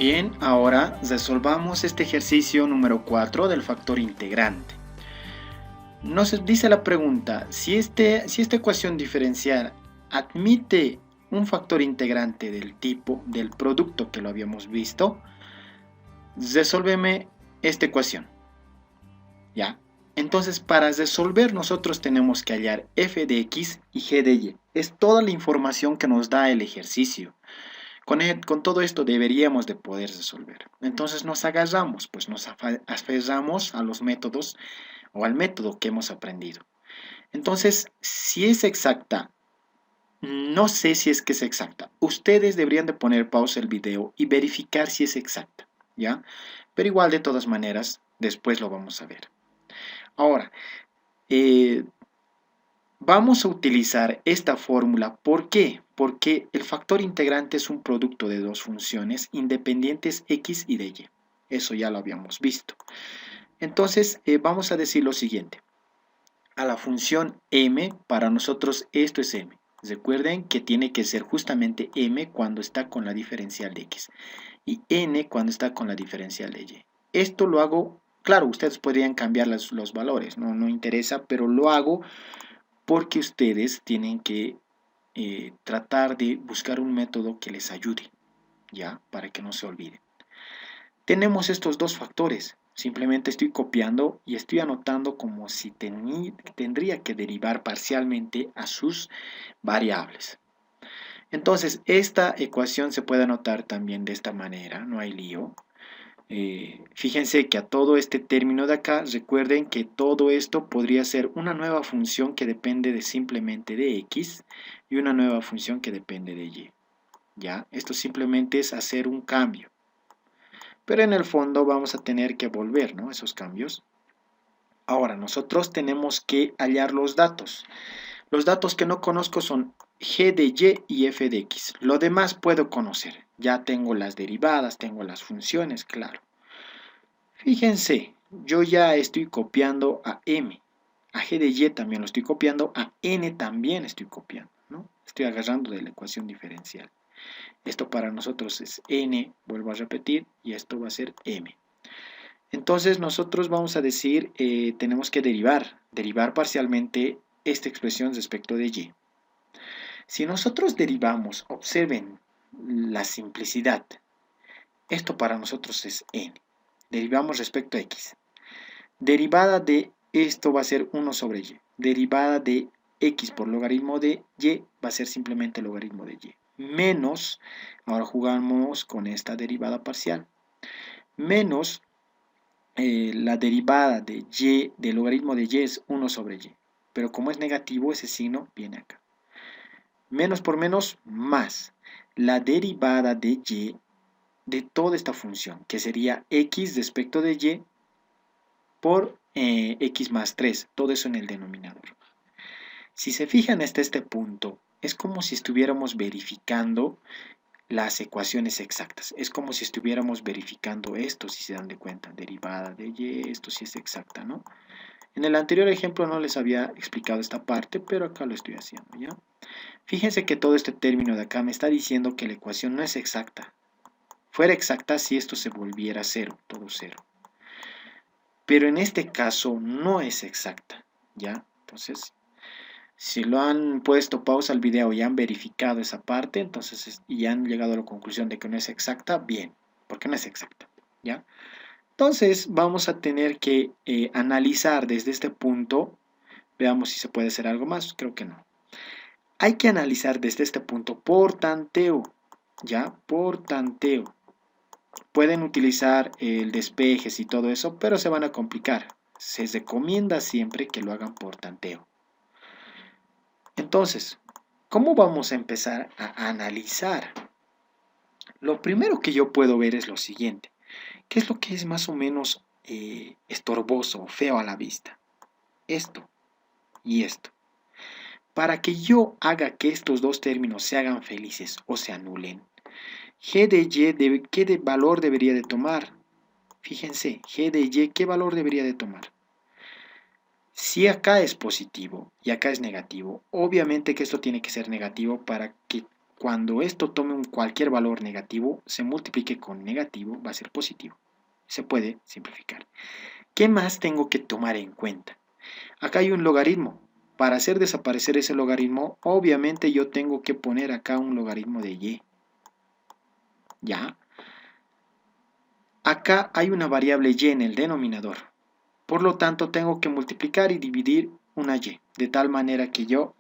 Bien, ahora resolvamos este ejercicio número 4 del factor integrante. Nos dice la pregunta, si esta ecuación diferencial admite un factor integrante del tipo del producto que lo habíamos visto, resuélveme esta ecuación. ¿Ya? Entonces, para resolver nosotros tenemos que hallar f de x y g de y. Es toda la información que nos da el ejercicio. Con todo esto deberíamos de poder resolver. Entonces nos agarramos, pues nos aferramos a los métodos o al método que hemos aprendido. Entonces, si es exacta, no sé si es que es exacta. Ustedes deberían de poner pausa el video y verificar si es exacta, ¿ya? Pero igual de todas maneras, después lo vamos a ver. Ahora, eh, vamos a utilizar esta fórmula. ¿Por qué? Porque el factor integrante es un producto de dos funciones independientes x y de y. Eso ya lo habíamos visto. Entonces, vamos a decir lo siguiente. A la función m, para nosotros esto es m. Recuerden que tiene que ser justamente m cuando está con la diferencial de x y n cuando está con la diferencial de y. Esto lo hago, claro, ustedes podrían cambiar los valores, no interesa, pero lo hago porque ustedes tienen que tratar de buscar un método que les ayude, ¿ya? Para que no se olviden. Tenemos estos dos factores. Simplemente estoy copiando y estoy anotando como si tendría que derivar parcialmente a sus variables. Entonces, esta ecuación se puede anotar también de esta manera, no hay lío. Fíjense que a todo este término de acá, recuerden que todo esto podría ser una nueva función que depende de simplemente de x y una nueva función que depende de y. ¿Ya? Esto simplemente es hacer un cambio. Pero en el fondo vamos a tener que volver, ¿no? Esos cambios. Ahora, nosotros tenemos que hallar los datos. Los datos que no conozco son g de y f de x. Lo demás puedo conocer. Ya tengo las derivadas, tengo las funciones, claro. Fíjense, yo ya estoy copiando a m. A g de y también lo estoy copiando. A n también estoy copiando, ¿no? Estoy agarrando de la ecuación diferencial. Esto para nosotros es n, vuelvo a repetir, y esto va a ser m. Entonces nosotros vamos a decir, tenemos que derivar parcialmente esta expresión respecto de y. Si nosotros derivamos, observen la simplicidad, esto para nosotros es n. Derivamos respecto a x. Derivada de esto va a ser 1 sobre y. Derivada de x por logaritmo de y va a ser simplemente logaritmo de y. Menos, ahora jugamos con esta derivada parcial, menos la derivada de y, del logaritmo de y es 1 sobre y. Pero como es negativo, ese signo viene acá. Menos por menos, más. La derivada de y de toda esta función, que sería x respecto de y por x más 3. Todo eso en el denominador. Si se fijan hasta este punto, es como si estuviéramos verificando las ecuaciones exactas. Es como si estuviéramos verificando esto, si se dan de cuenta, derivada de y, esto sí es exacta, ¿no? En el anterior ejemplo no les había explicado esta parte, pero acá lo estoy haciendo, ¿ya? Fíjense que todo este término de acá me está diciendo que la ecuación no es exacta. Fuera exacta si esto se volviera cero, todo cero. Pero en este caso no es exacta, ¿ya? Entonces, si lo han puesto pausa al video y han verificado esa parte, entonces y han llegado a la conclusión de que no es exacta, bien, porque no es exacta, ¿ya? Entonces vamos a tener que analizar desde este punto, veamos si se puede hacer algo más, creo que no. Hay que analizar desde este punto por tanteo, ¿ya? Por tanteo. Pueden utilizar el despejes y todo eso, pero se van a complicar. Se recomienda siempre que lo hagan por tanteo. Entonces, ¿cómo vamos a empezar a analizar? Lo primero que yo puedo ver es lo siguiente. ¿Qué es lo que es más o menos estorboso o feo a la vista? Esto y esto. Para que yo haga que estos dos términos se hagan felices o se anulen, g de y, ¿qué valor debería de tomar? Fíjense, g de y, ¿qué valor debería de tomar? Si acá es positivo y acá es negativo, obviamente que esto tiene que ser negativo para que cuando esto tome cualquier valor negativo, se multiplique con negativo, va a ser positivo. Se puede simplificar. ¿Qué más tengo que tomar en cuenta? Acá hay un logaritmo. Para hacer desaparecer ese logaritmo, obviamente yo tengo que poner acá un logaritmo de y. ¿Ya? Acá hay una variable y en el denominador. Por lo tanto, tengo que multiplicar y dividir una y, de tal manera que yo...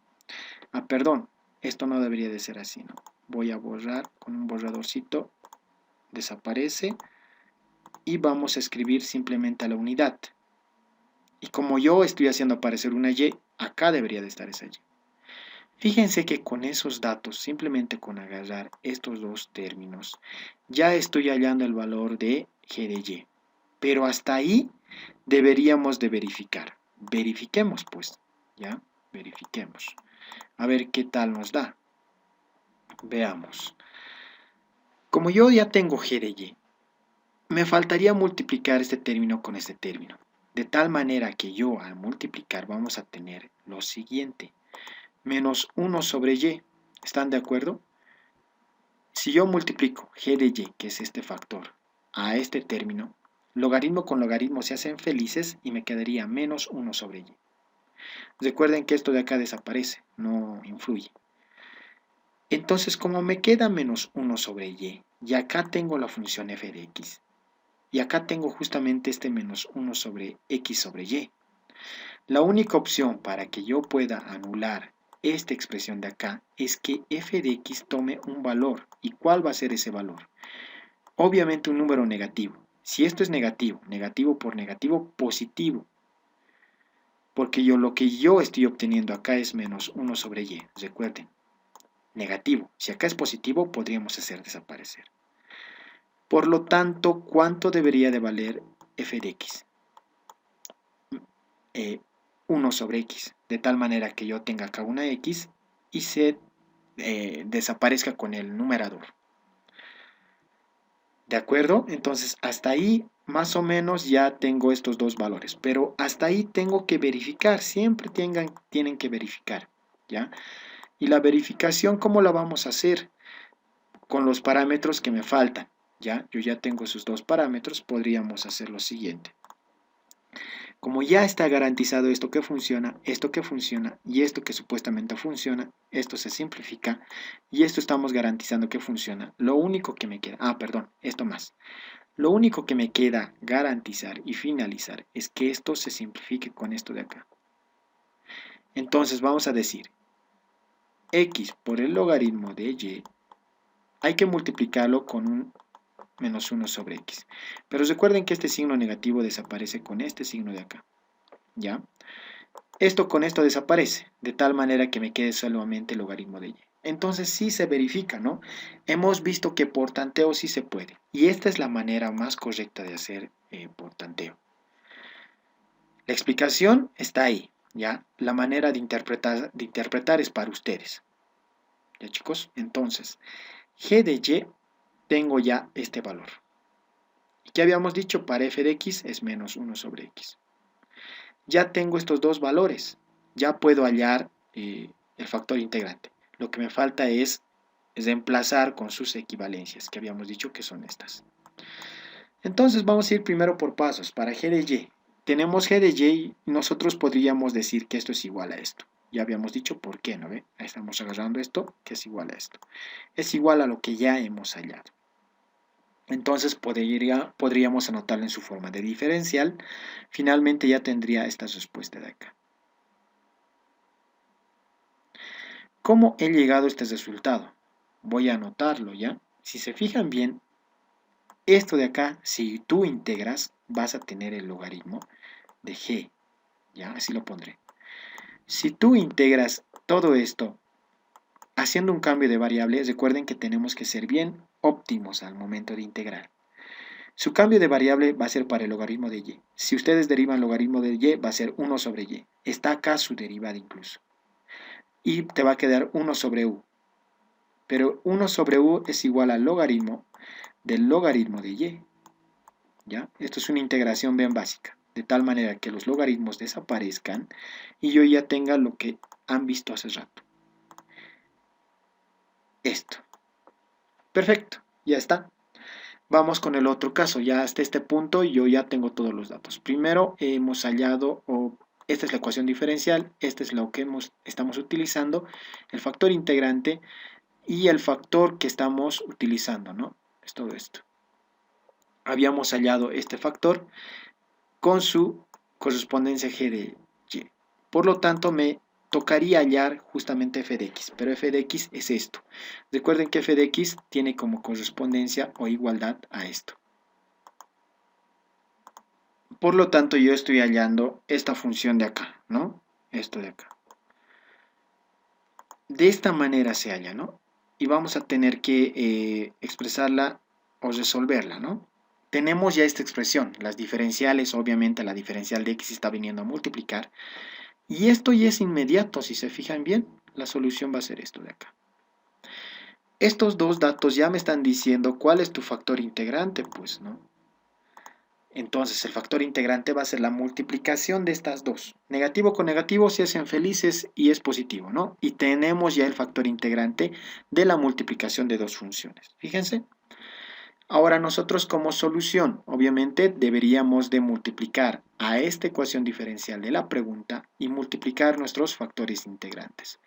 perdón, esto no debería de ser así, ¿no? Voy a borrar con un borradorcito, desaparece, y vamos a escribir simplemente a la unidad. Y como yo estoy haciendo aparecer una y, acá debería de estar esa y. Fíjense que con esos datos, simplemente con agarrar estos dos términos, ya estoy hallando el valor de g de y. Pero hasta ahí deberíamos de verificar. Verifiquemos pues, ¿ya? Verifiquemos. A ver qué tal nos da. Veamos. Como yo ya tengo g de y, me faltaría multiplicar este término con este término. De tal manera que yo al multiplicar vamos a tener lo siguiente. Menos 1 sobre y. ¿Están de acuerdo? Si yo multiplico g de y, que es este factor, a este término, logaritmo con logaritmo se hacen felices y me quedaría menos 1 sobre y. Recuerden que esto de acá desaparece, no influye. Entonces, como me queda menos 1 sobre y acá tengo la función f de x, y acá tengo justamente este menos 1 sobre x sobre y. La única opción para que yo pueda anular esta expresión de acá es que f de x tome un valor. ¿Y cuál va a ser ese valor? Obviamente un número negativo. Si esto es negativo, negativo por negativo, positivo. Porque lo que yo estoy obteniendo acá es menos 1 sobre y. Recuerden, negativo. Si acá es positivo, podríamos hacer desaparecer. Por lo tanto, ¿cuánto debería de valer f de x? 1 sobre x. De tal manera que yo tenga acá una x y se desaparezca con el numerador. ¿De acuerdo? Entonces, hasta ahí más o menos ya tengo estos dos valores, pero hasta ahí tengo que verificar, siempre tienen que verificar, ¿ya? Y la verificación, ¿cómo la vamos a hacer? Con los parámetros que me faltan, ¿ya? Yo ya tengo esos dos parámetros, podríamos hacer lo siguiente. Como ya está garantizado esto que funciona y esto que supuestamente funciona, esto se simplifica y esto estamos garantizando que funciona. Lo único que me queda, perdón, esto más. Lo único que me queda garantizar y finalizar es que esto se simplifique con esto de acá. Entonces vamos a decir, x por el logaritmo de y hay que multiplicarlo con un menos 1 sobre x. Pero recuerden que este signo negativo desaparece con este signo de acá. ¿Ya? Esto con esto desaparece, de tal manera que me quede solamente el logaritmo de y. Entonces sí se verifica, ¿no? Hemos visto que por tanteo sí se puede. Y esta es la manera más correcta de hacer por tanteo. La explicación está ahí, ¿ya? La manera de interpretar es para ustedes. ¿Ya, chicos? Entonces, g de y tengo ya este valor. ¿Y qué habíamos dicho? Para f de x es menos 1 sobre x. Ya tengo estos dos valores. Ya puedo hallar el factor integrante. Lo que me falta es reemplazar con sus equivalencias, que habíamos dicho que son estas. Entonces vamos a ir primero por pasos. Para g de y, tenemos g de y y nosotros podríamos decir que esto es igual a esto. Ya habíamos dicho por qué, ¿no ve? Ahí estamos agarrando esto, que es igual a esto. Es igual a lo que ya hemos hallado. Entonces podríamos anotarlo en su forma de diferencial. Finalmente ya tendría esta respuesta de acá. ¿Cómo he llegado a este resultado? Voy a anotarlo, ¿ya? Si se fijan bien, esto de acá, si tú integras, vas a tener el logaritmo de g, ¿ya? Así lo pondré. Si tú integras todo esto haciendo un cambio de variable, recuerden que tenemos que ser bien óptimos al momento de integrar. Su cambio de variable va a ser para el logaritmo de y. Si ustedes derivan el logaritmo de y, va a ser 1 sobre y. Está acá su derivada incluso. Y te va a quedar 1 sobre u. Pero 1 sobre u es igual al logaritmo del logaritmo de y. ¿Ya? Esto es una integración bien básica, de tal manera que los logaritmos desaparezcan y yo ya tenga lo que han visto hace rato. esto. Perfecto, ya está. Vamos con el otro caso. Ya hasta este punto yo ya tengo todos los datos. Primero hemos hallado, esta es la ecuación diferencial, este es lo que estamos utilizando, el factor integrante y el factor que estamos utilizando, ¿no? Es todo esto. Habíamos hallado este factor con su correspondencia g de y. Por lo tanto, me tocaría hallar justamente f de x, pero f de x es esto. Recuerden que f de x tiene como correspondencia o igualdad a esto. Por lo tanto, yo estoy hallando esta función de acá, ¿no? Esto de acá. De esta manera se halla, ¿no? Y vamos a tener que expresarla o resolverla, ¿no? Tenemos ya esta expresión, las diferenciales, obviamente la diferencial de x está viniendo a multiplicar, y esto ya es inmediato, si se fijan bien, la solución va a ser esto de acá. Estos dos datos ya me están diciendo cuál es tu factor integrante, pues, ¿no? Entonces el factor integrante va a ser la multiplicación de estas dos. Negativo con negativo se hacen felices y es positivo, ¿no? Y tenemos ya el factor integrante de la multiplicación de dos funciones. Fíjense. Ahora nosotros como solución, obviamente deberíamos de multiplicar a esta ecuación diferencial de la pregunta y multiplicar nuestros factores integrantes.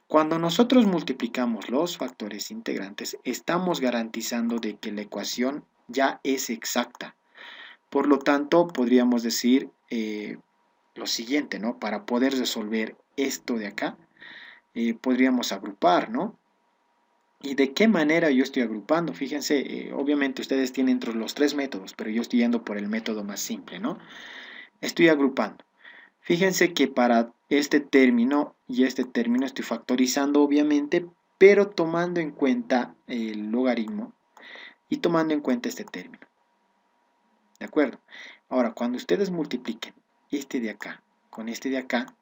Cuando nosotros multiplicamos los factores integrantes, estamos garantizando de que la ecuación ya es exacta. Por lo tanto, podríamos decir lo siguiente, ¿no? Para poder resolver esto de acá, podríamos agrupar, ¿no? ¿Y de qué manera yo estoy agrupando? Fíjense, obviamente ustedes tienen entre los tres métodos, pero yo estoy yendo por el método más simple, ¿no? Estoy agrupando. Fíjense que para este término y este término estoy factorizando, obviamente, pero tomando en cuenta el logaritmo y tomando en cuenta este término. ¿De acuerdo? Ahora, cuando ustedes multipliquen este de acá con este de acá,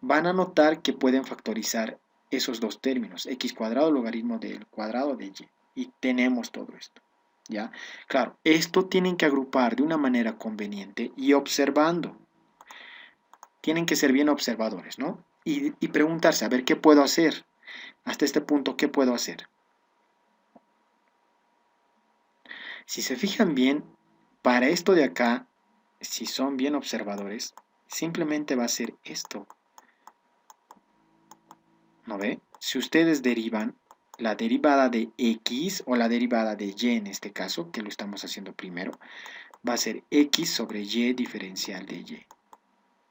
van a notar que pueden factorizar esos dos términos, x cuadrado logaritmo del cuadrado de y, y tenemos todo esto, ¿ya? Claro, esto tienen que agrupar de una manera conveniente y observando. Tienen que ser bien observadores, ¿no? Y preguntarse, a ver, ¿qué puedo hacer? Hasta este punto, ¿qué puedo hacer? Si se fijan bien, para esto de acá, si son bien observadores, simplemente va a ser esto. ¿No ve? Si ustedes derivan la derivada de x o la derivada de y en este caso, que lo estamos haciendo primero, va a ser x sobre y diferencial de y,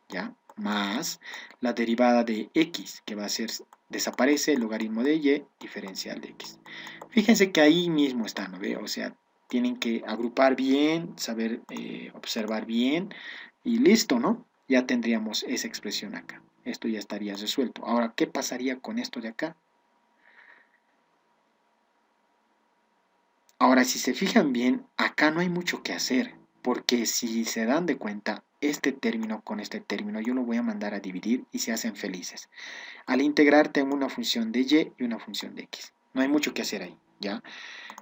¿ya? Más la derivada de x, que va a ser, desaparece el logaritmo de y diferencial de x. Fíjense que ahí mismo está, ¿no ve? O sea, tienen que agrupar bien, saber observar bien, y listo, ¿no? Ya tendríamos esa expresión acá. Esto ya estaría resuelto. Ahora, ¿qué pasaría con esto de acá? Ahora, si se fijan bien, acá no hay mucho que hacer, porque si se dan de cuenta, este término con este término yo lo voy a mandar a dividir y se hacen felices. Al integrar tengo una función de y y una función de x. No hay mucho que hacer ahí, ¿ya?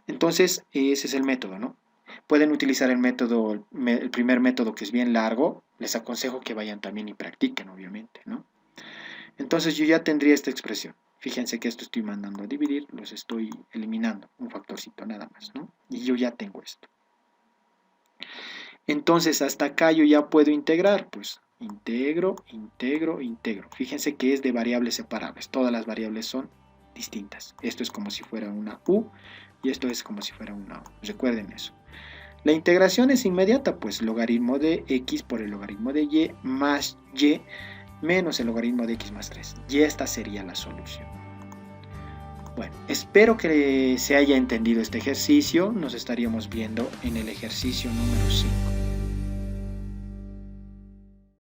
Entonces, ese es el método, ¿no? Pueden utilizar el método, el primer método que es bien largo. Les aconsejo que vayan también y practiquen, obviamente, ¿no? Entonces yo ya tendría esta expresión. Fíjense que esto estoy mandando a dividir, los estoy eliminando, un factorcito nada más, ¿no? Y yo ya tengo esto. Entonces hasta acá yo ya puedo integrar, pues integro, integro, integro. Fíjense que es de variables separables, todas las variables son distintas. Esto es como si fuera una u y esto es como si fuera una u. Recuerden eso. La integración es inmediata, pues logaritmo de x por el logaritmo de y más y menos el logaritmo de x más 3. Y esta sería la solución. Bueno, espero que se haya entendido este ejercicio. Nos estaríamos viendo en el ejercicio número 5.